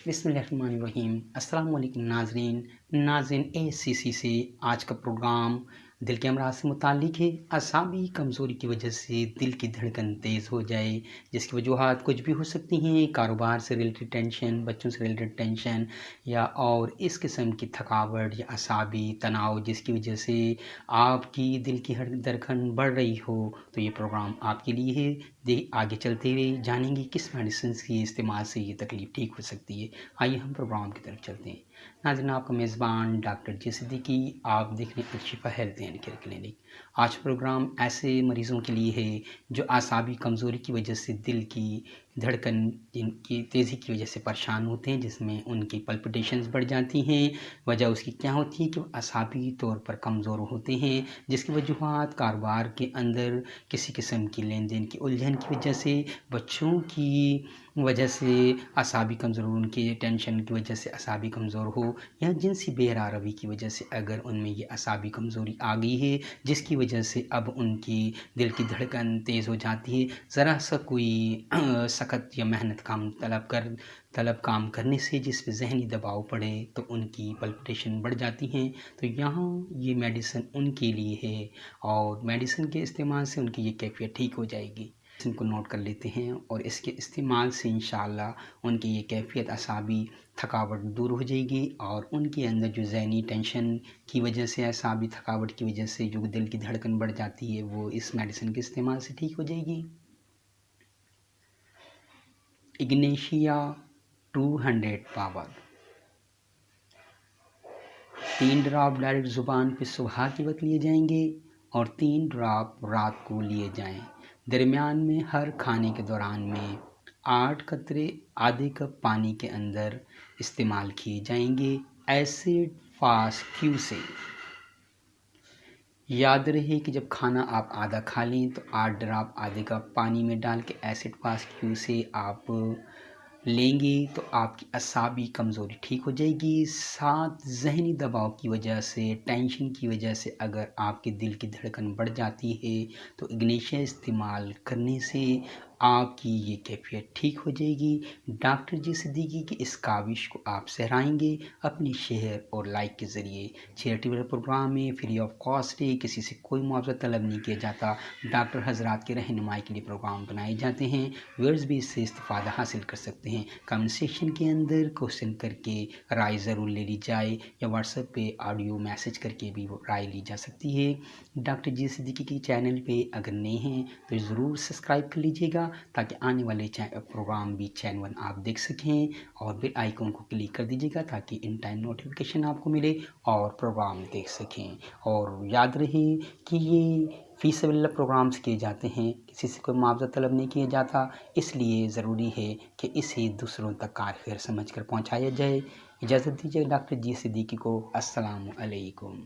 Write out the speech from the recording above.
बिस्मिल्लाहिर्रहमानिर्रहीम। अस्सलाम वालेकुम नाज़रीन ACC से आज का प्रोग्राम दिल के अमराज से मुताल्लिक़ है। असाबी कमज़ोरी की वजह से दिल की धड़कन तेज़ हो जाए, जिसकी वजूहात कुछ भी हो सकती हैं। कारोबार से रिलेटेड टेंशन, बच्चों से रिलेटेड टेंशन या और इस किस्म की थकावट या असाबी तनाव जिसकी वजह से आपकी दिल की धड़कन बढ़ रही हो, तो ये प्रोग्राम आपके लिए है। आगे चलते हुए जानेंगे किस मेडिसिन के इस्तेमाल से ये तकलीफ़ ठीक हो सकती है। आइए हम प्रोग्राम की तरफ चलते हैं। नाज़रीन, आपका मेज़बान डॉक्टर जे सिद्दीकी, आप देख रहे हैं शिफा हेल्थ एंड केयर क्लिनिक। आज प्रोग्राम ऐसे मरीज़ों के लिए है जो असाबी कमज़ोरी की वजह से दिल की धड़कन जिनकी तेज़ी की वजह से परेशान होते हैं, जिसमें उनकी पल्पिटेशंस बढ़ जाती हैं। वजह उसकी क्या होती है कि वो असाबी तौर पर कमज़ोर होते हैं, जिसकी वजूहात कारोबार के अंदर किसी किस्म की लेन देन की उलझन की वजह से, बच्चों की वजह से असाबी कमज़ोर, उनकी टेंशन की वजह से असाबी कमज़ोर हो, या जिनसी बेरारवी की वजह से अगर उनमें ये असाबी कमज़ोरी आ गई है, जिसकी वजह से अब उनकी दिल की धड़कन तेज़ हो जाती है। ज़रा सा कोई सख्त या मेहनत तलब काम करने से जिस पे ज़हनी दबाव पड़े तो उनकी पल्पिटेशन बढ़ जाती हैं। तो यहाँ ये मेडिसिन उनके लिए है और मेडिसिन के इस्तेमाल से उनकी ये कैफियत ठीक हो जाएगी। इनको नोट कर लेते हैं और इसके इस्तेमाल से इंशाअल्लाह उनकी ये कैफियत असाबी थकावट दूर हो जाएगी और उनके अंदर जो ज़हनी टेंशन की वजह से, असाबी थकावट की वजह से जो दिल की धड़कन बढ़ जाती है, वो इस मेडिसिन के इस्तेमाल से ठीक हो जाएगी। इग्नेशिया 200 पावर 3 ड्रॉप डायरेक्ट ज़ुबान पे सुबह के वक्त लिए जाएंगे और 3 ड्रॉप रात को लिए जाएं। दरमियान में हर खाने के दौरान में 8 कतरे आधे कप पानी के अंदर इस्तेमाल किए जाएंगे। एसिड फास्ट क्यू से याद रहे कि जब खाना आप आधा खा लें तो 8 ड्रॉप आधे कप पानी में डाल के एसिड फास्ट क्यू से आप लेंगे तो आपकी असाबी कमज़ोरी ठीक हो जाएगी। साथ ज़हनी दबाव की वजह से, टेंशन की वजह से अगर आपके दिल की धड़कन बढ़ जाती है तो इग्नेशिया इस्तेमाल करने से आपकी ये कैफियत ठीक हो जाएगी। डॉक्टर जे सिद्दीकी की इस काविश को आप सराहेंगे। अपने शेयर और लाइक के ज़रिए चैरिटेबल प्रोग्राम में फ्री ऑफ कॉस्ट है, किसी से कोई मुआवजा तलब नहीं किया जाता। डॉक्टर हजरात की रहनुमाई के लिए प्रोग्राम बनाए जाते हैं। व्यूअर्स भी इससे इस्तिफ़ादा हासिल कर सकते हैं। कमेंट सेक्शन के अंदर क्वेश्चन करके राय ज़रूर ले ली जाए या व्हाट्सएप पे ऑडियो मैसेज करके भी वो राय ली जा सकती है। डॉक्टर जे सिद्दीकी की चैनल पे अगर नए हैं तो ज़रूर सब्सक्राइब कर लीजिएगा ताकि आने वाले प्रोग्राम भी चैनल 1 आप देख सकें और बेल आइकन को क्लिक कर दीजिएगा ताकि इन टाइम नोटिफिकेशन आपको मिले और प्रोग्राम देख सकें। और याद रहे कि ये फ़ी सबिलिल्लाह प्रोग्राम्स किए जाते हैं, किसी से कोई मुआवजा तलब नहीं किया जाता, इसलिए ज़रूरी है कि इसे दूसरों तक कारगर समझ कर पहुँचाया जाए। इजाज़त दीजिए डॉक्टर जे सिद्दीकी को। अस्सलामु अलैकुम।